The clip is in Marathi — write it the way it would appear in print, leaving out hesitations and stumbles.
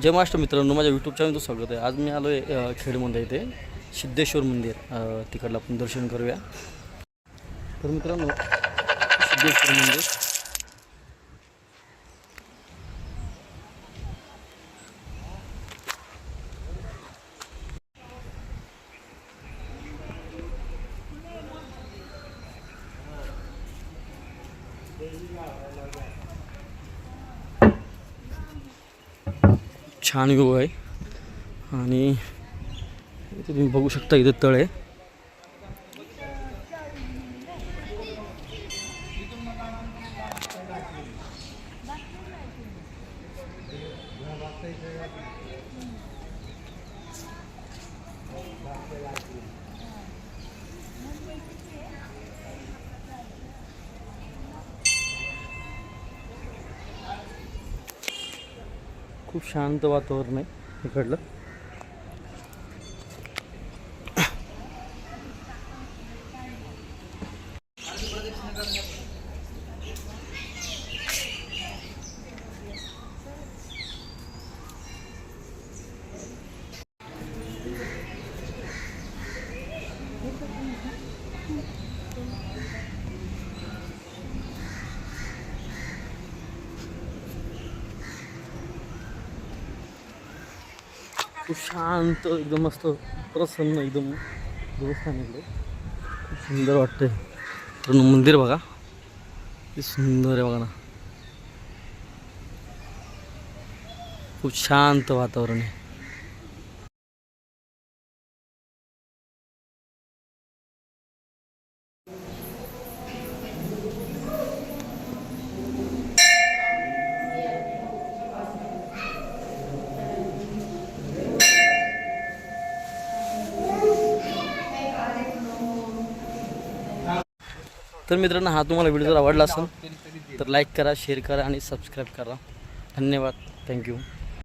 जय महाराष्ट्र मित्रांनो, माझ्या यूट्यूब चॅनलचं स्वागत आहे। आज मी आलो आहे खेडमध्ये इथे सिद्धेश्वर मंदिर, तिकडलं आपण दर्शन करूया। तर मित्रांनो, सिद्धेश्वर मंदिर छान व्ह्यू आहे आणि इथे तुम्ही बघू शकता, इथे तळ आहे। खूप शांत वातावरण आहे इकडलं। खूप शांत, एकदम मस्त प्रसन्न, एकदम देवस्थान इकडे खूप सुंदर वाटतंय। तर मंदिर बघा किती सुंदर आहे, बघा ना, खूप शांत वातावरण आहे। तर मित्रांनो, हा तुम्हाला व्हिडिओ जर आवडला असेल तर लाईक करा, शेअर करा आणि सबस्क्राईब करा। धन्यवाद, थँक्यू।